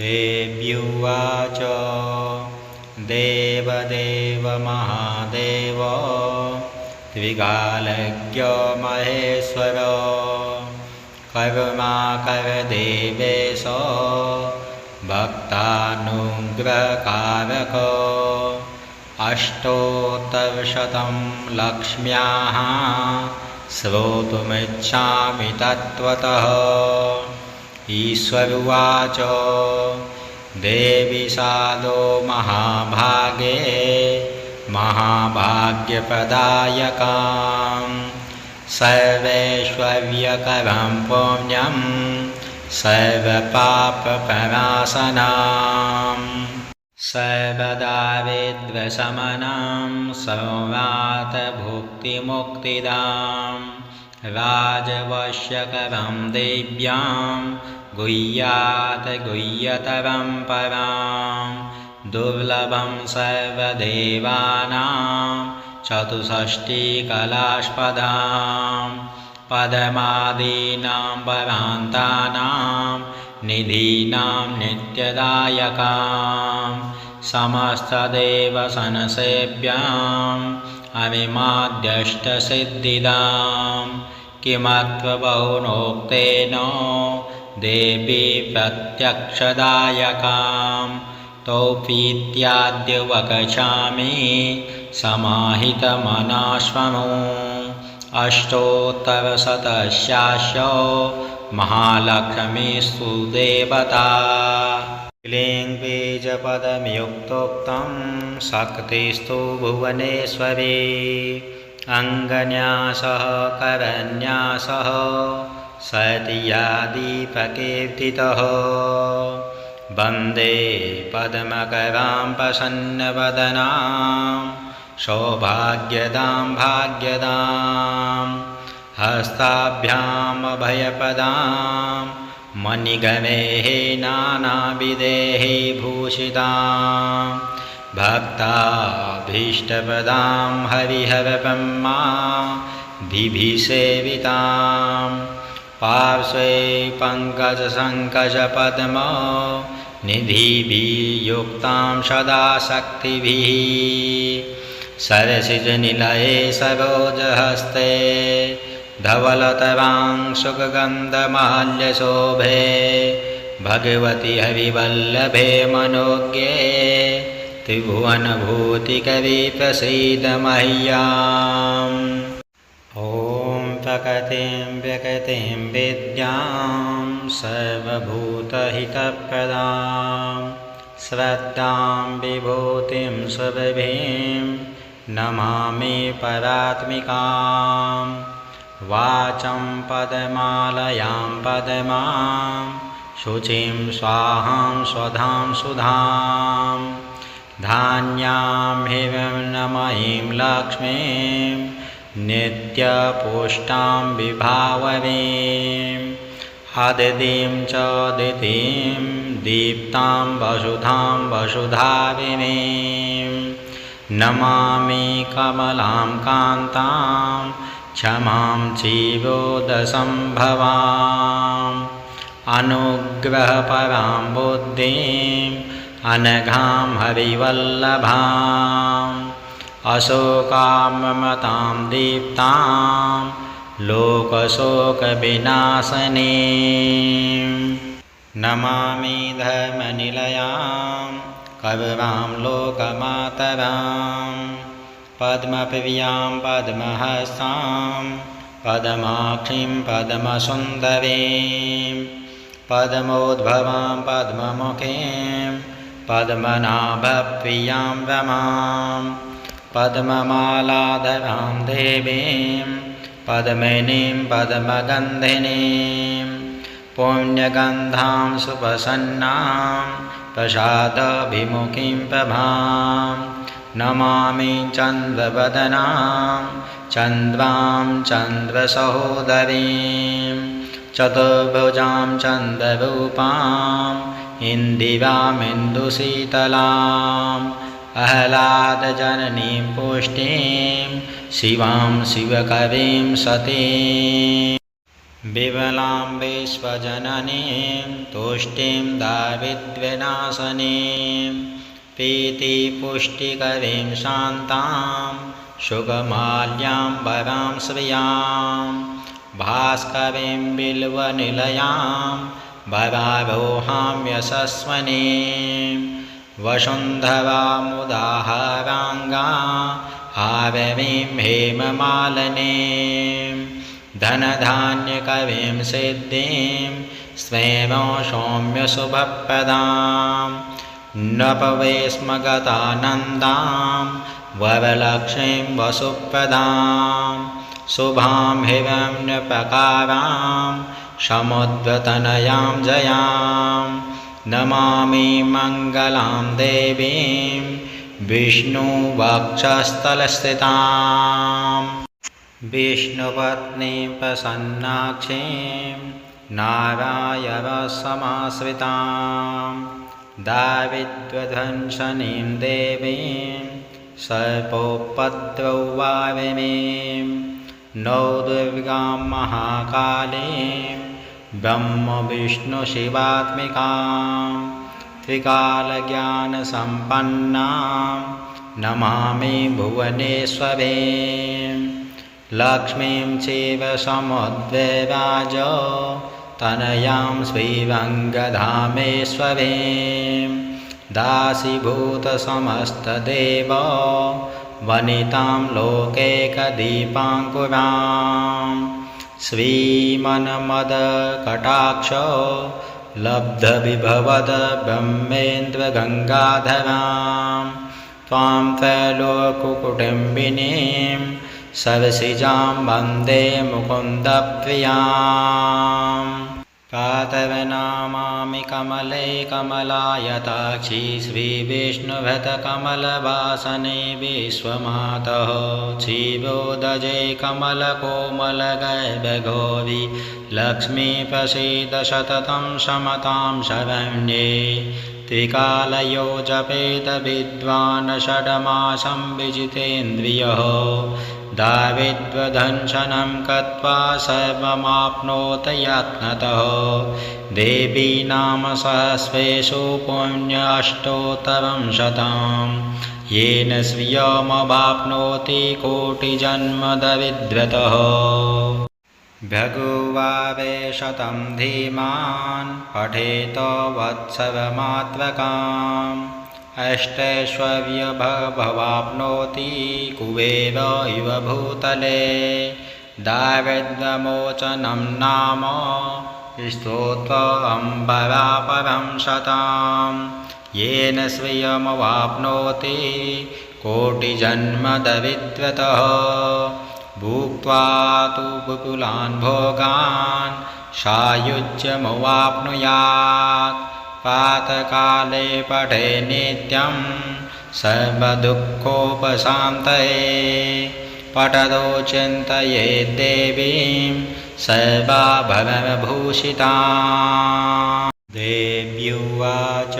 देव्युवाच देवदेव महादेव त्रिकालज्ञ महेश्वर करुणाकर देवेश भक्तानुग्रहकारक अष्टोत्तरशतं लक्ष्म्याः श्रोतुमिच्छामि तत्त्वतः। ईश्वरुवाच देवी सादो महाभागे महाभाग्यप्रदायकां सर्वैश्वर्यकरं पुण्यं सर्वपापप्रणाशनां सर्वदारिद्र्यशमनं सर्वार्थभुक्तिमुक्तिदां राजवश्यकरं देव्यां गुह्यात् गुह्यतरं परां दुर्लभं सर्वदेवानां चतुष्षष्टिकलास्पदां पदमादीनां परान्तानां निधीनां नित्यदायकां समस्तदेवसनसेव्याम् अमिमाद्यष्टसिद्धिदां किमत्र बहुनोक्तेन देवी प्रत्यक्षदायकां तौपीत्याद्य वक्ष्यामि समाहितमनाश्वनो अष्टोत्तरशतस्यास्य महालक्ष्मीस्तु देवता क्लीं बीजपदयुक्तोक्तं शक्तिस्तु भुवनेश्वरी अङ्गन्यासः करन्यासः सतीयादिप्रकीर्तितः वन्दे पद्मकरां प्रसन्नवदनां सौभाग्यदां भाग्यदां हस्ताभ्यामभयपदां मणिगणैः नानाविधैः भूषितां भक्ताभीष्टप्रदां हरिहरब्रह्मा दिभिसेवितां पार्श्वे पङ्कजसङ्कजपद्म निधिभिर्युक्तां सदा शक्तिभिः सरसिजनिलये सरोजहस्ते धवलतरां सुगन्धमाल्यशोभे भगवति हरिवल्लभे मनोज्ञे त्रिभुवनभूतिकरी प्रसीद मह्यम्। ॐ प्रकृतिं व्यकृतिं विद्यां सर्वभूतहितप्रदां श्रद्धां विभूतिं सुरभिं नमामि परात्मिकां वाचं पदमालयां पद्मां शुचिं स्वाहां स्वधां सुधां धान्यां हिरण्मयीं लक्ष्मीं नित्यपुष्टां विभावरीं अदितिं च दितिं दीप्तां वसुधां वसुधारिणीं नमामि कमलां कान्तां क्षमां क्षीरोदसम्भवाम् अनुग्रहपरां बुद्धिं अनघां हरिवल्लभाम् अशोकाममतां दीप्तां लोकशोकविनाशिनीं नमामि धर्मनिलयां करुणां लोकमातरां पद्मप्रियां पद्महस्तां पद्माक्षीं पद्मसुन्दरीं पद्मोद्भवां पद्ममुखीं पद्मनाभप्रियां रमां पद्ममालाधरां देवीं पद्मिनीं पद्मगन्धिनीं पुण्यगन्धां सुप्रसन्नां प्रसादाभिमुखीं प्रभां नमामि चन्द्रवदनां चन्द्रां चन्द्रसहोदरीं चतुर्भुजां चन्द्ररूपां इन्दिरामिन्दुशीतलाम् आह्लादजननीं पुष्टिं शिवां शिवकरीं सतीं विमलां विश्वजननीं तुष्टिं दारिद्र्यनाशनीं प्रीतिपुष्टिकरीं शान्तां सुखमाल्यां वरां श्रियां भास्करीं बिल्वनिलयां वरारोहां यशस्वनीं वसुन्धरामुदाहराङ्गा हारवीं हेममालिनीं धनधान्यकरीं सिद्धिं स्वेनो सौम्यशुभप्रदां नपवेश्मगतानन्दां वरलक्ष्मीं वसुप्रदां शुभां हिरण्यप्रकारां समुद्रतनयां जयां नमामि मङ्गलां देवीं विष्णुवक्षस्थलस्थिताम् विष्णुपत्नीं प्रसन्नाक्षीं नारायणसमाश्रितां दारिद्र्यध्वंसनीं देवीं सर्पोपद्रववारिणीं नौ दुर्गां महाकालीं ब्रह्मविष्णुशिवात्मिकां त्रिकालज्ञानसम्पन्नां नमामि भुवनेश्वरीं लक्ष्मीं चैव समुद्रराज तनयां श्रीरङ्गधामेश्वरीं दासीभूतसमस्तदेव वनितां लोकैकदीपाङ्कुरां श्रीमन्मदकटाक्ष लब्धविभवद ब्रह्मेन्द्रगङ्गाधरां त्वां त्रैलोक्यकुटुम्बिनीं सरसिजां वन्दे मुकुन्दप्रियाम् कातरनामामि कमले कमलायताक्षी श्रीविष्णुभृतकमलवासने विश्वमातः क्षीरोदजे कमलकोमलगर्भगौरी लक्ष्मी प्रसीद सततं समतां शरण्ये त्रिकालयो जपेत विद्वान् षड्मासं विजितेन्द्रियः दारिद्र्यदंशनं कृत्वा सर्वमाप्नोत यत्नतः देवी नाम सहस्रेषु पुण्यष्टोत्तरं शतं येन श्रियमवाप्नोति कोटिजन्मदरिद्रतः भगुवारे शतं धीमान् पठेत वत्सरमात्रकाम् अष्टैश्वर्यभवाप्नोति कुबेर इव भूतले दारिद्र्यमोचनं नाम स्तोत्रमम्बरापरं शतं येन श्रियमवाप्नोति कोटिजन्मदरिद्रतः भुक्त्वा तु विपुलान् भोगान् सायुज्यमवाप्नुयात् प्रातःकाले पठे नित्यं सर्वदुःखोपशान्तये पठतो चिन्तयेत् देवीं सर्वाभरणभूषितां देव्युवाच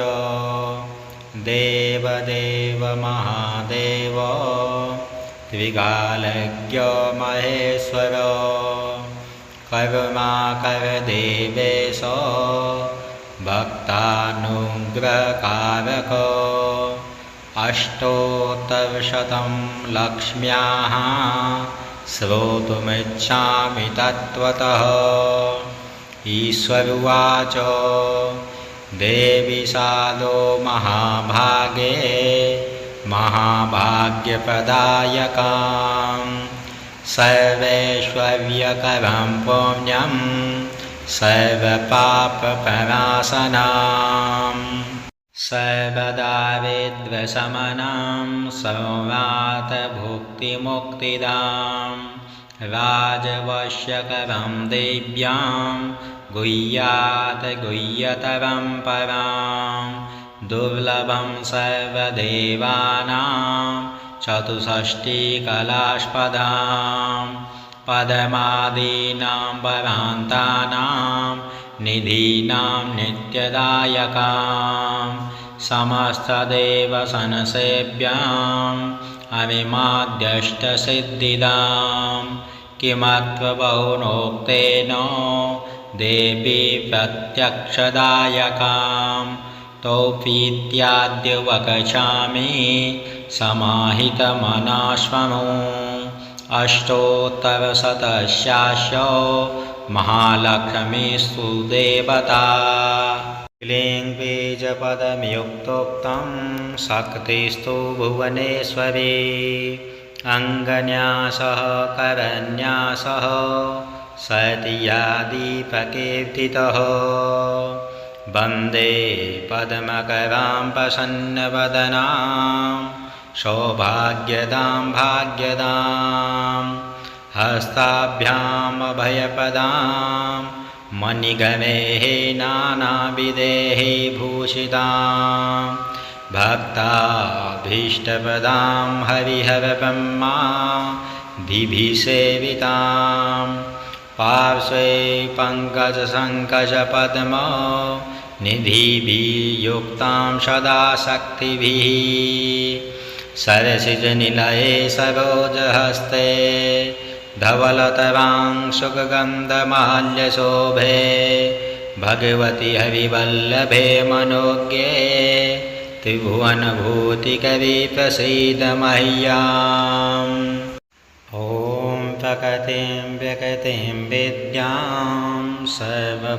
देवदेव महादेव त्रिकालज्ञ महेश्वर करुणाकर देवेश भक्तानुग्रहकारक अष्टोत्तरशतं लक्ष्म्याः श्रोतुमिच्छामि तत्त्वतः ईश्वरुवाच देवी सादो महाभागे महाभाग्यप्रदायकां सर्वैश्वर्यकरं पुण्यं सर्वपापप्रणाशनां सर्वदारिद्र्यशमनं सर्वार्थभुक्तिमुक्तिदां राजवश्यकरं देव्यां गुह्यात् गुह्यतरं परां दुर्लभं सर्वदेवानां चतुष्षष्टिकलास्पदां पदमादीनां परान्तानां निधीनां नित्यदायकां समस्तदेवसनसेव्याम् अमिमाद्यष्टसिद्धिदां किमत्वबहुनोक्तेन देवी प्रत्यक्षदायकां तौपीत्याद्य वक्ष्यामि समाहितमनाश्वमो अष्टोत्तरशतस्यास्य महालक्ष्मीस्तु देवता क्लीं बीजपदयुक्तोक्तं शक्तिस्तु भुवनेश्वरी अङ्गन्यासः करन्यासः सतीयादीपकीर्तितः वन्दे पद्मकरां प्रसन्नवदनां सौभाग्यदां भाग्यदां हस्ताभ्यामभयपदां मणिगणैः नानाविधैः भूषितां भक्ताभीष्टप्रदां हरिहरब्रह्मा दिभिः सेवितां पार्श्वे पङ्कजसङ्कजपद्म निधिभिर्युक्तां सदा शक्तिभिः सरसिजनिलये सरोजहस्ते धवलतरां सुगन्धमाल्यशोभे भगवति हरिवल्लभे मनोज्ञे त्रिभुवनभूतिकरी प्रसीद मह्यम् ॐ प्रकृतिं व्यकृतिं विद्यां सर्वभूतहितप्रदां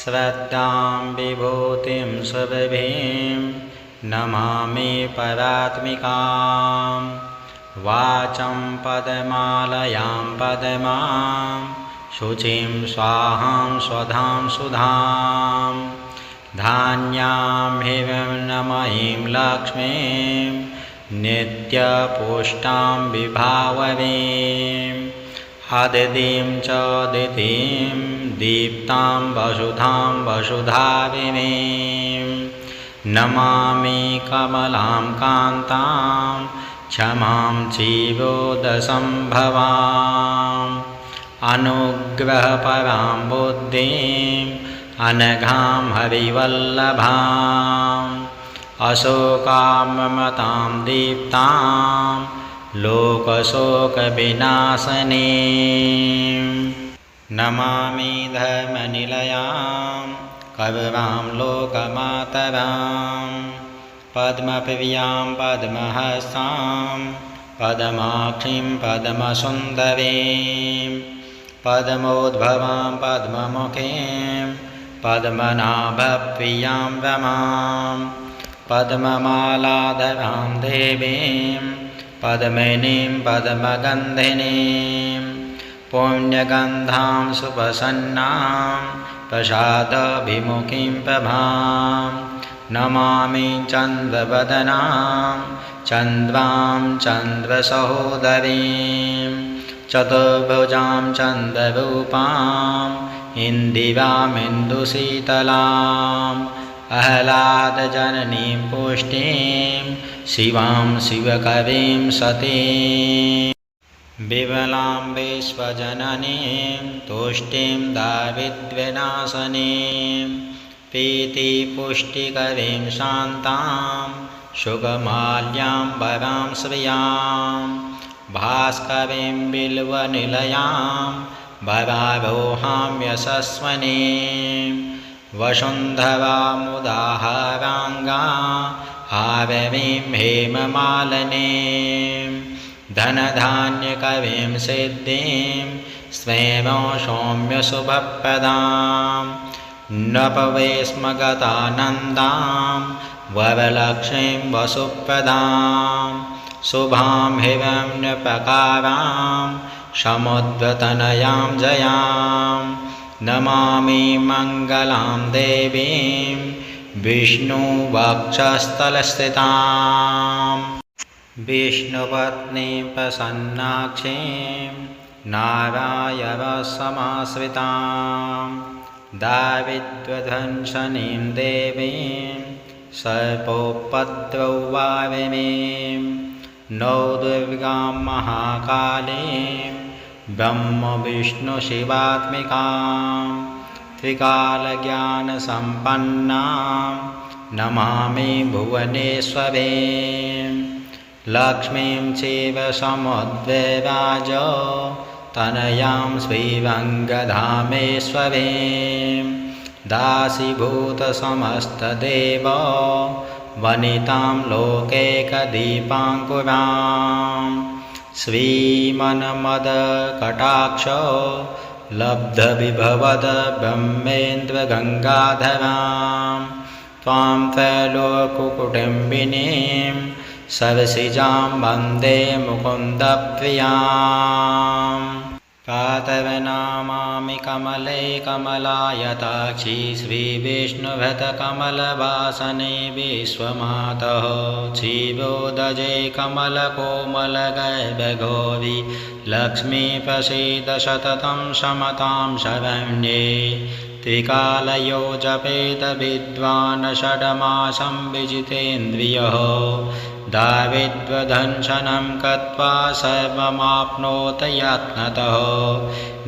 श्रद्धां विभूतिं सुरभिं नमामि परात्मिकां वाचं पदमालयां पदमां शुचिं स्वाहां स्वधां सुधां धान्यां हिरण्मयीं लक्ष्मीं नित्यपुष्टां विभावरीं आदितिं च दितिं दीप्तां वसुधां वसुधारिणीं नमामि कमलां कान्तां क्षमां क्षीरोदसम्भवाम् अनुग्रहपरां बुद्धिं अनघां हरिवल्लभाम् अशोकाममतां दीप्तां लोकशोकविनाशनीं नमामि धर्मनिलयां करुणां लोकमातरां पद्मप्रियां पद्महस्तां पद्माक्षीं पद्मसुन्दरीं पद्मोद्भवां पद्ममुखीं पद्मनाभप्रियां रमां पद्ममालाधरां देवीं पद्मिनीं पद्मगन्धिनीं पुण्यगन्धां सुप्रसन्नां प्रसादभिमुखीं प्रभां नमामि चन्द्रवदनां चन्द्रां चन्द्रसहोदरीं चतुर्भुजां चन्द्ररूपां इन्दिरामिन्दुशीतलाम् आह्लादजननीं पुष्टिं शिवां शिवकरीं सतीं विमलां विश्वजननीं तुष्टिं दारिद्र्यनाशनीं प्रीतिपुष्टिकरीं शान्तां सुगमाल्यां वरां श्रियां भास्करीं बिल्वनिलयां वरारोहां यशस्वनीं वसुन्धरामुदाहराङ्गा हारवीं हेममालिनीं धनधान्यकरीं सिद्धिं स्वेमं सौम्यशुभप्रदां नपवेश्मगतानन्दां वरलक्ष्मीं वसुप्रदां शुभां हिरण्यप्रकारां समुद्रतनयां जयां नमामि मङ्गलां देवीं विष्णुवक्षस्थलस्थितां विष्णुपत्नीं प्रसन्नाक्षीं नारायणसमाश्रितां दारिद्र्यध्वंसनीं देवीं सर्पोपद्रववारिणीं नवदुर्गां महाकालीं ब्रह्मविष्णुशिवात्मिकां त्रिकालज्ञानसम्पन्नां नमामि भुवनेश्वरीं लक्ष्मीं चैव समुद्वेवाज तनयां श्रीरङ्गधामेश्वरीं दासीभूतसमस्तदेव वनितां लोकैकदीपाङ्कुरां श्रीमन्मदकटाक्ष लब्धविभवद ब्रह्मेन्द्रगङ्गाधरां त्वां त्रैलोक्यकुटुम्बिनीं सरसिजां वन्दे मुकुन्दप्रियाम् कातरनामामि कमले कमलायताक्षी श्रीविष्णुभृतकमलवासने विश्वमातः क्षीरोदजे कमलकोमलगर्भगौरी लक्ष्मी प्रसीद सततं समतां शरण्ये त्रिकालयो जपेत विद्वान् षड्मासं विजितेन्द्रियः दारिद्र्यदंशनं कृत्वा सर्वमाप्नोत यत्नतः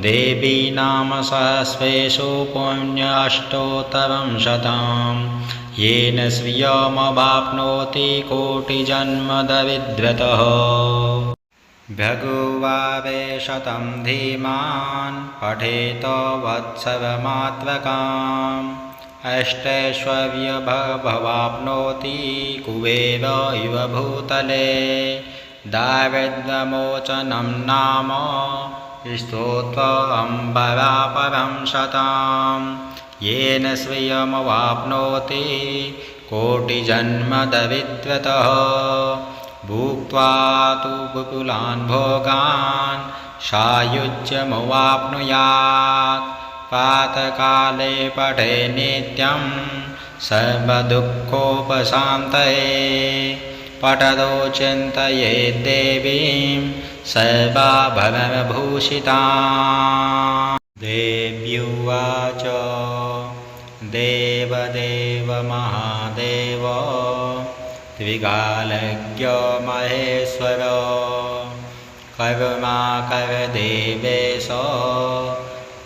देवी नाम सहस्रेषु पुण्यष्टोत्तरं शतं येन श्रियमवाप्नोति कोटिजन्मदरिद्रतः भगुवावे शतं धीमान् पठेत वत्सरमात्रकाम् अष्टैश्वर्यभवाप्नोति कुबेर इव भूतले दारिद्र्यमोचनं नाम स्तोत्रमम्बरापरं शतं येन श्रियमवाप्नोति कोटिजन्मदरिद्रतः भुक्त्वा तु विपुलान् भोगान् सायुज्यमवाप्नुयात् प्रातःकाले पठे नित्यं सर्वदुःखोपशान्तये पठतो चिन्तयेत् देवीं सर्वाभरणभूषितां। देव्युवाच देवदेव महादेव त्रिकालज्ञ महेश्वर करुणाकर देवेश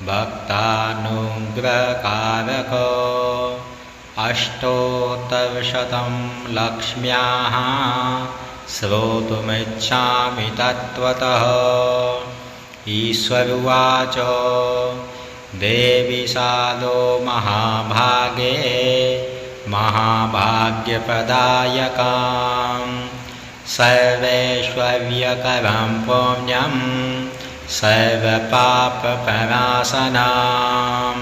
भक्तानुग्रहकारक अष्टोत्तरशतं लक्ष्म्याः श्रोतुमिच्छामि तत्त्वतः। ईश्वरुवाच देवी सादो महाभागे महाभाग्यप्रदायकां सर्वैश्वर्यकरं पुण्यं सर्वपापप्रणाशनां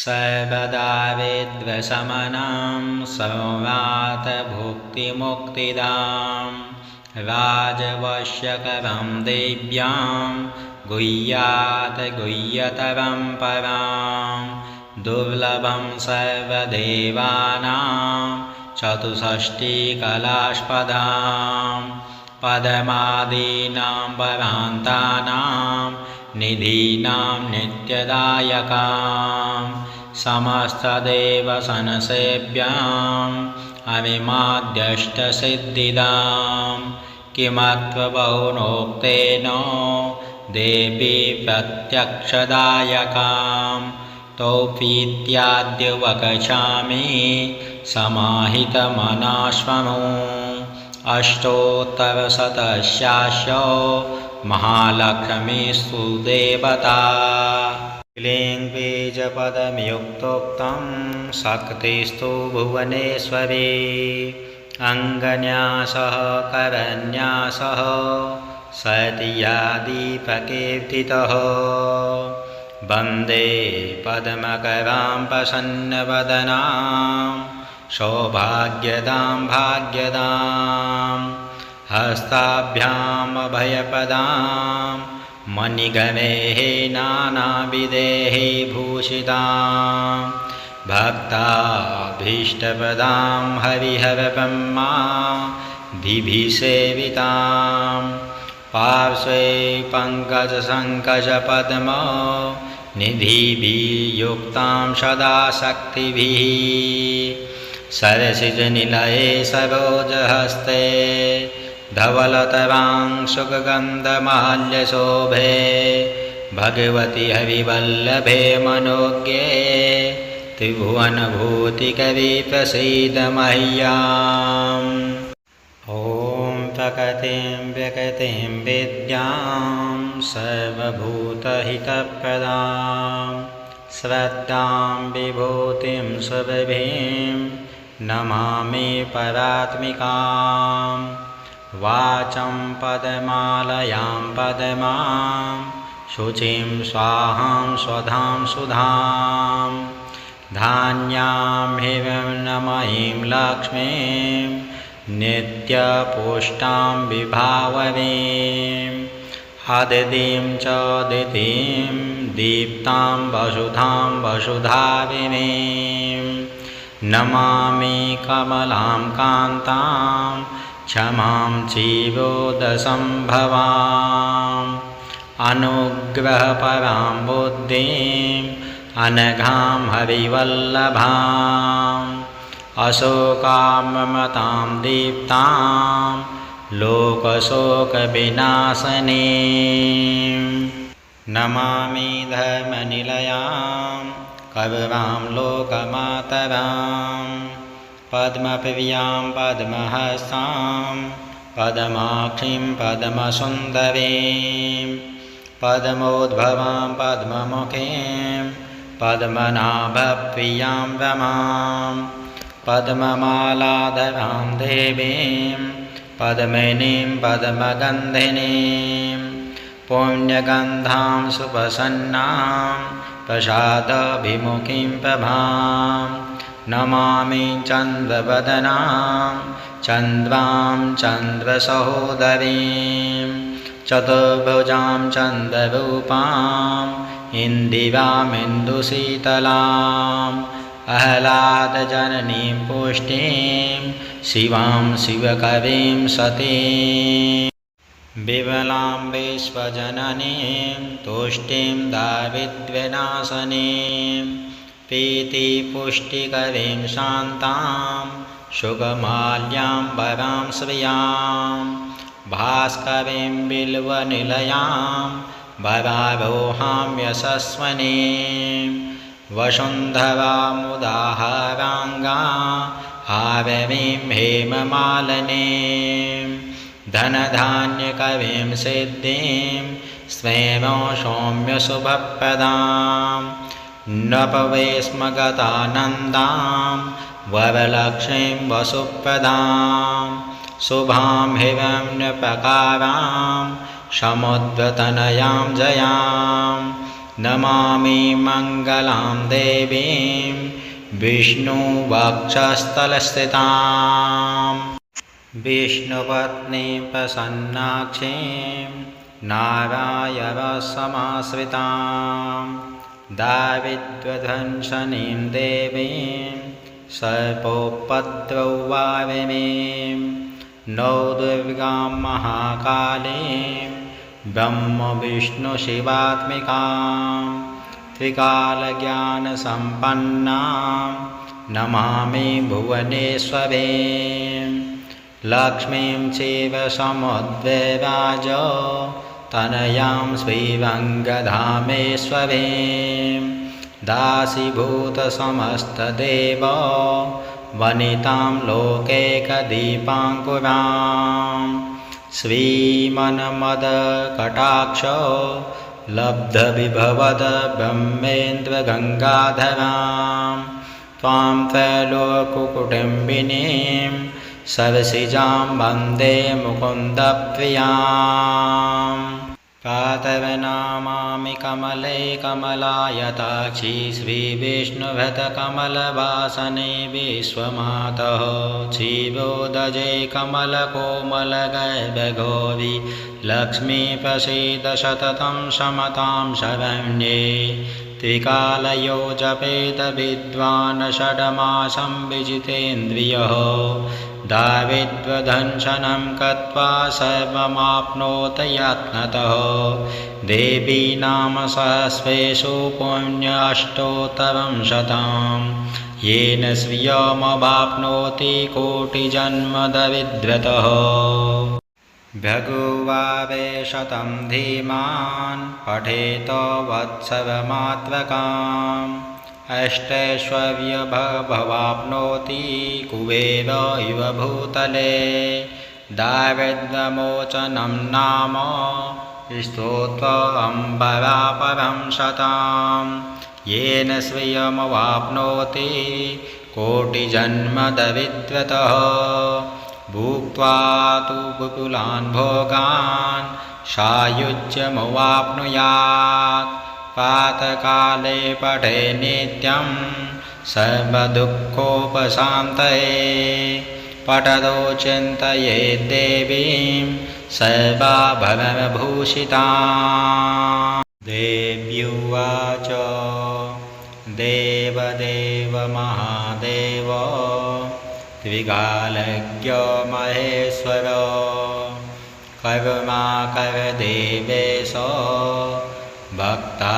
सर्वदारिद्र्यशमनं सर्वार्थभुक्तिमुक्तिदां राजवश्यकरं देव्यां गुह्यात् गुह्यतरं परां दुर्लभं सर्वदेवानां चतुष्षष्टिकलास्पदां पदमादीनां परान्तानां निधीनां नित्यदायकां समस्तदेवसनसेव्याम् अमिमाद्यष्टसिद्धिदां किमत्र बहुनोक्तेन देवी प्रत्यक्षदायकां तौ प्रीत्याद्य वक्ष्यामि समाहितमनाश्वमो अष्टोत्तरशतस्यास्य महालक्ष्मीस्तु देवता क्लीं बीजपदयुक्तोक्तं शक्तिस्तु भुवनेश्वरी अङ्गन्यासः करन्यासः सतीयादिप्रकीर्तितः वन्दे पद्मकरां प्रसन्नवदनां सौभाग्यदां भाग्यदां हस्ताभ्यामभयपदां मणिगणैः नानाविधैः भूषितां भक्ताभीष्टप्रदां हरिहरब्रह्मा दिभिसेवितां पार्श्वे पङ्कजसङ्कजपद्म निधिभिर्युक्तां सदा शक्तिभिः सरसिजनिलये सरोजहस्ते धवलतरां सुगन्धमाल्यशोभे भगवति हरिवल्लभे मनोज्ञे त्रिभुवनभूतिकरी प्रसीद मह्याम्। ॐ प्रकृतिं विकृतिं विद्यां सर्वभूतहितप्रदां श्रद्धां विभूतिं सुरभिं नमामि परात्मिकां वाचं पदमालयां पदमां शुचिं स्वाहां स्वधां सुधां धान्यां हिरण्मयीं लक्ष्मीं नित्यपुष्टां विभावरीं अदितिं च दितिं दीप्तां वसुधां वसुधारिणीं नमामि कमलां कान्तां क्षमां क्षीरोदसम्भवाम् अनुग्रहपरां बुद्धिं अनघां हरिवल्लभाम् अशोकाममतां दीप्तां लोकशोकविनाशनीं नमामि धर्मनिलयां करुणां लोकमातरां पद्मप्रियां पद्महस्तां पद्माक्षीं पद्मसुन्दरीं पद्मोद्भवां पद्ममुखीं पद्मनाभप्रियां रमां पद्ममालाधरां देवीं पद्मिनीं पद्मगन्धिनीं पुण्यगन्धां सुप्रसन्नां प्रसादभिमुखीं प्रभां नमामि चन्द्रवदनां चन्द्रां चन्द्रसहोदरीं चतुर्भुजां चन्द्ररूपां इन्दिरामिन्दुशीतलाम् आह्लादजननीं पुष्टिं शिवां शिवकरीं सतीं विमलां विश्वजननीं तुष्टिं दारिद्र्यनाशनीं प्रीतिपुष्टिकरीं शान्तां सुखमाल्यां वरां श्रियां भास्करीं बिल्वनिलयां वरारोहां यशस्वनीं वसुन्धरामुदाहराङ्गा हारवीं हेममालिनीं धनधान्यकरीं सिद्धिं स्वेमं सौम्यशुभप्रदां नपवेश्मगतानन्दां वरलक्ष्मीं वसुप्रदां शुभां हिरण्यप्रकारां समुद्रतनयां जयां नमामि मङ्गलां देवीं विष्णुवक्षस्थलस्थितां विष्णुपत्नीं प्रसन्नाक्षीं नारायणसमाश्रितां दारिद्र्यध्वंसनीं देवीं सर्पोपद्रववारिणीं नवदुर्गां महाकालीं ब्रह्मविष्णुशिवात्मिकां त्रिकालज्ञानसम्पन्नां नमामि भुवनेश्वरीं लक्ष्मीं चैव समुद्रराज तनयां श्रीरङ्गधामेश्वरीं दासीभूतसमस्तदेव वनितां लोकैकदीपाङ्कुरां श्रीमन्मदकटाक्ष लब्धविभवद ब्रह्मेन्द्रगङ्गाधरां त्वां त्रैलोक्यकुटुम्बिनीं सरसिजां वन्दे मुकुन्दप्रियाम् प्रातर्नमामि कमले कमलायताक्षी श्रीविष्णुभृतकमलवासने विश्वमातः क्षीरोदजे कमलकोमलगर्भगौरी लक्ष्मी प्रसीद सततं समतां शरण्ये त्रिकालयो जपेत विद्वान् षड्मासं विजितेन्द्रियः दारिद्र्यदंशनं कृत्वा सर्वमाप्नोत यत्नतः देवी नाम सहस्रेषु पुण्यष्टोत्तरं शतं येन श्रियमवाप्नोति कोटिजन्मदरिद्रतः भगुवावे शतं धीमान् पठेत वत्सरमात्रकाम् अष्टैश्वर्यभवाप्नोति कुबेर इव भूतले दारिद्र्यमोचनं नाम स्तोत्रमम्बरापरं शतं येन श्रियमवाप्नोति कोटिजन्मदरिद्रतः भुक्त्वा तु विपुलान् भोगान् सायुज्यमवाप्नुयात् प्रातःकाले पठे नित्यं सर्वदुःखोपशान्तये पठतो चिन्तयेत् देवीं सर्वाभरणभूषिताम्। देव्युवाच देवदेव महादेव त्रिकालज्ञ महेश्वर करुणाकर देवेश भक्तानुग्रहकारक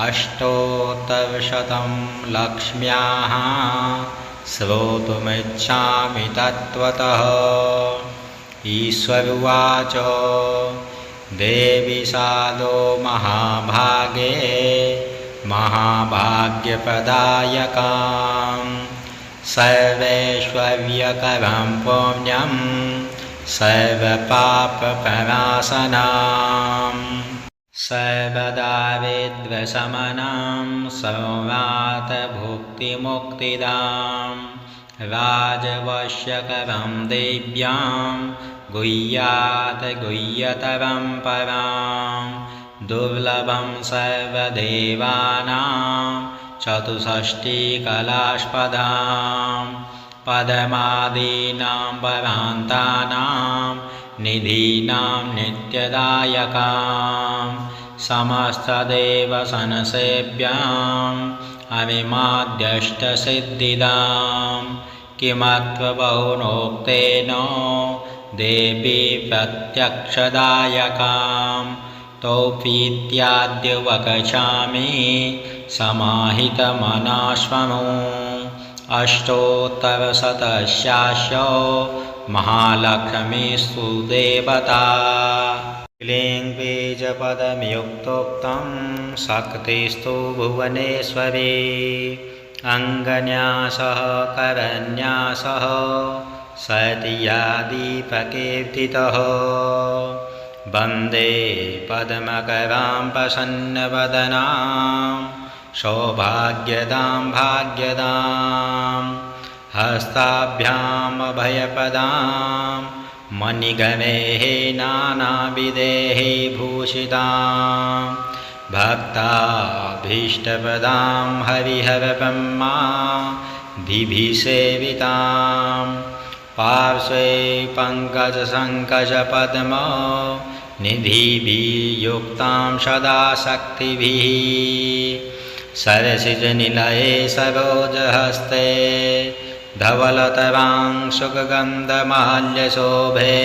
अष्टोत्तरशतं लक्ष्म्याः श्रोतुमिच्छामि तत्त्वतः। ईश्वरुवाच देवी सादो महाभागे महाभाग्यप्रदायकां सर्वैश्वर्यकरं पुण्यं सर्वपापप्रणाशनां सर्वदारिद्र्यशमनं सर्वार्थभुक्तिमुक्तिदां राजवश्यकरं देव्यां गुह्यात् गुह्यतरं परां दुर्लभं सर्वदेवानां चतुष्षष्टिकलास्पदां पदमादीनां परान्तानां निधीनां नित्यदायकां समस्तदेवसनसेव्याम् अमिमाद्यष्टसिद्धिदां किमत्र बहुनोक्तेन देवी प्रत्यक्षदायकां तौपीत्याद्य वक्ष्यामि समाहितमनाश्वनो अष्टोत्तरशतस्यास्य महालक्ष्मीस्तु देवता क्लीं बीजपदयुक्तोक्तं शक्तिस्तु भुवनेश्वरी अङ्गन्यासः करन्यासः सतीयादिप्रकीर्तितः वन्दे पद्मकरां प्रसन्नवदनां सौभाग्यदां भाग्यदां हस्ताभ्यामभयपदां मणिगणैः नानाविधैः भूषितां भक्ताभीष्टप्रदां हरिहरब्रह्मादिभिः पार्श्वे पङ्कजसङ्कजपद्म निधिभिर्युक्तां सदा शक्तिभिः सरसिजनिलये सरोजहस्ते धवलतरां सुगन्धमाल्यशोभे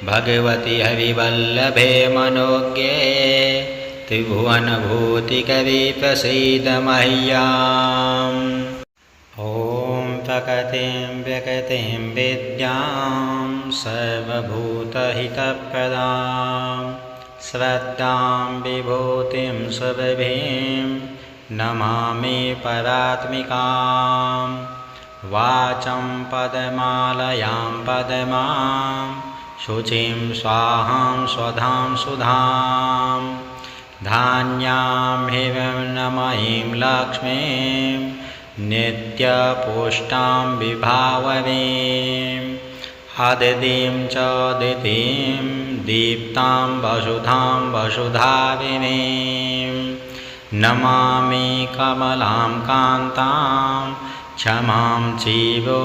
भगवति हरिवल्लभे मनोज्ञे त्रिभुवनभूतिकरी प्रसीद मह्यम्। ॐ प्रकृतिं व्यकृतिं विद्यां सर्वभूतहितप्रदां श्रद्धां विभूतिं सुरभिं नमामि परात्मिकां वाचं पदमालयां पदमां शुचिं स्वाहां स्वधां सुधां धान्यां हिरण्मयीं लक्ष्मीं नित्यपुष्टां विभावरीं अदितिं च दितिं दीप्तां वसुधां वसुधारिणीं नमामि कमलां कान्तां क्षमां क्षीरोदसम्भवाम्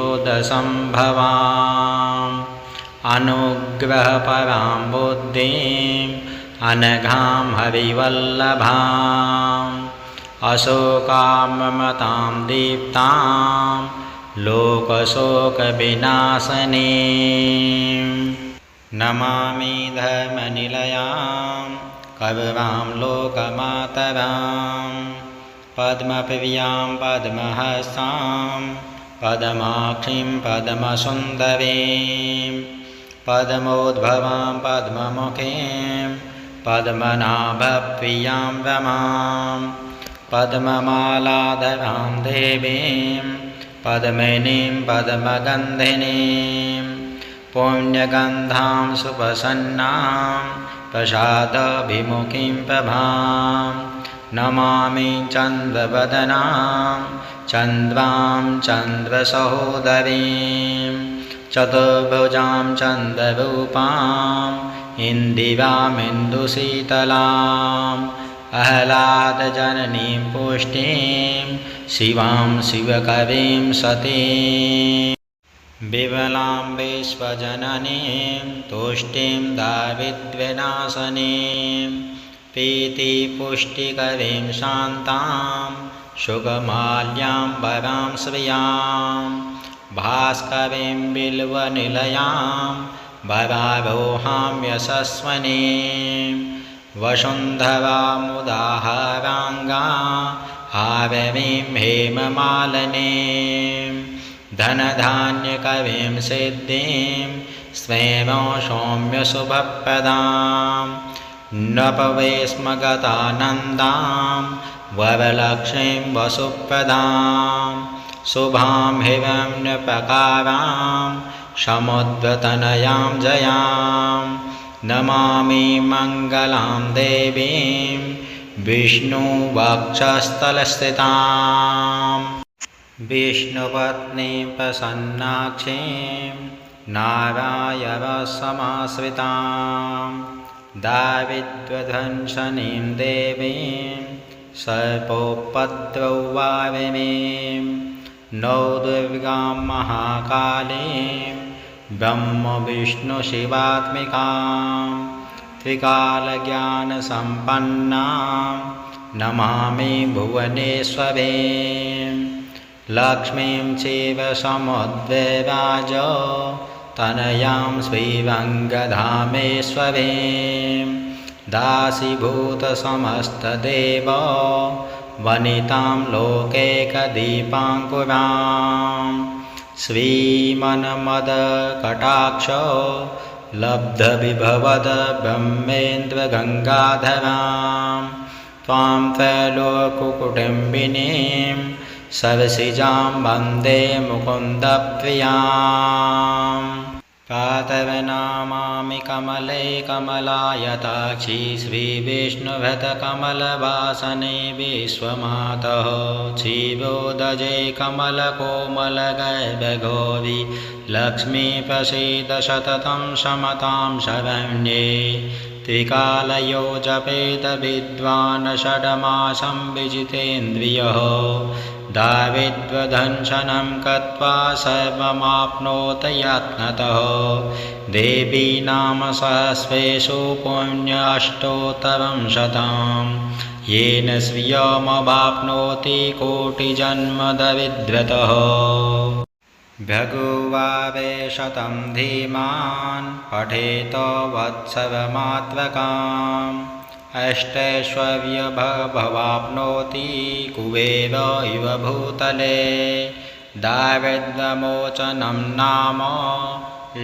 अनुग्रहपरां बुद्धिं अनघां हरिवल्लभाम् अशोकाममतां दीप्तां लोकशोकविनाशनीं नमामि धर्मनिलयां करुणां लोकमातरां पद्मप्रियां पद्महस्तां पद्माक्षीं पद्मसुन्दरीं पद्मोद्भवां पद्ममुखीं पद्मनाभप्रियां रमां पद्ममालाधरां देवीं पद्मिनीं पद्मगन्धिनीं पुण्यगन्धां सुप्रसन्नां प्रसादाभिमुखीं प्रभां नमामि चन्द्रवदनां चन्द्रां चन्द्रसहोदरीं चतुर्भुजां चन्द्ररूपाम् इन्दिरामिन्दुशीतलाम् आह्लादजननीं पुष्टिं शिवां शिवकवीं सतीं विमलां विश्वजननीं तुष्टिं दारिद्र्यनाशनीं प्रीतिपुष्टिकरीं शान्तां सुखमाल्यां वरां श्रियां भास्करीं बिल्वनिलयां वरारोहां यशस्वनीं वसुन्धरामुदाहराङ्गा हारवीं हेममालिनीं धनधान्यकरीं सिद्धिं स्वेमो सौम्यशुभप्रदां नपवेश्मगतानन्दां वरलक्ष्मीं वसुप्रदां शुभां हिरण्यप्रकारां समुद्रतनयां जयां नमामि मङ्गलां देवीं विष्णुवक्षस्थलस्थितां विष्णुपत्नीं प्रसन्नाक्षीं नारायणसमाश्रितां दारिद्र्यध्वंसनीं देवीं सर्पोपद्रववारिणीं नौ दुर्गां महाकालीं ब्रह्मविष्णुशिवात्मिकां त्रिकालज्ञानसम्पन्नां नमामि भुवनेश्वरीं लक्ष्मीं चैव समुद्रराज तनयां श्रीरङ्गधामेश्वरीं दासीभूतसमस्तदेव वनितां लोकैकदीपाङ्कुरां श्रीमन्मदकटाक्ष लब्धविभवद ब्रह्मेन्द्रगङ्गाधरां त्वां त्रैलोक्यकुटुम्बिनीं सरसिजां वन्दे मुकुन्दप्रियाम् प्रातर्नमामि कमले कमलायताक्षी श्रीविष्णुभृतकमलवासने विश्वमातः क्षीरोदजे कमलकोमलगर्भगौरी लक्ष्मी प्रसीद सततं समतां शरण्ये त्रिकालयो जपेत विद्वान् षड्मासं विजितेन्द्रियः दारिद्र्यदंशनं कृत्वा सर्वमाप्नोत यत्नतः देवी नाम सहस्रेषु पुण्यष्टोत्तरं शतं येन श्रियमवाप्नोति कोटिजन्मदरिद्रतः भगुवारे शतं धीमान् पठेत वत्सरमात्रकाम् अष्टैश्वर्यभवाप्नोति कुबेर इव भूतले दारिद्र्यमोचनं नाम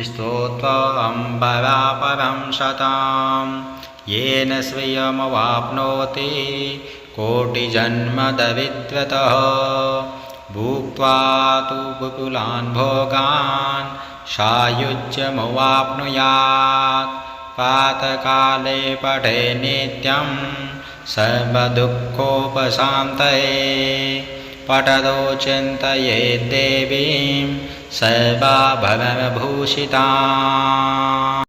स्तोत्रमम्बरापरं शतं येन श्रियमवाप्नोति कोटिजन्मदरिद्रतः भुक्त्वा तु विपुलान् भोगान् सायुज्यमवाप्नुयात् प्रातःकाले पठे नित्यं सर्वदुःखोपशान्तये पठतो चिन्तयेत् देवीं सर्वाभरणभूषिताम्